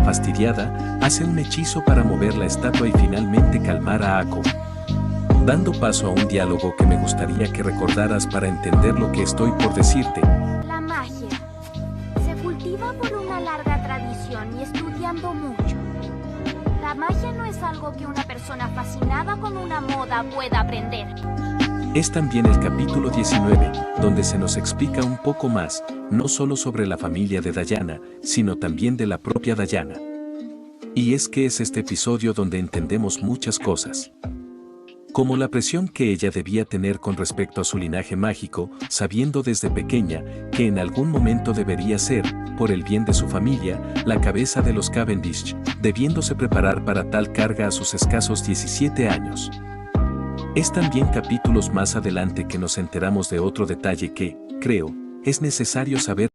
fastidiada, hace un hechizo para mover la estatua y finalmente calmar a Ako. Dando paso a un diálogo que me gustaría que recordaras para entender lo que estoy por decirte. La magia se cultiva por una larga tradición y estudiando mucho. La magia no es algo que una persona fascinada con una moda pueda aprender. Es también el capítulo 19, donde se nos explica un poco más, no solo sobre la familia de Diana, sino también de la propia Diana. Y es que es este episodio donde entendemos muchas cosas. Como la presión que ella debía tener con respecto a su linaje mágico, sabiendo desde pequeña que en algún momento debería ser, por el bien de su familia, la cabeza de los Cavendish, debiéndose preparar para tal carga a sus escasos 17 años. Es también capítulos más adelante que nos enteramos de otro detalle que, creo, es necesario saber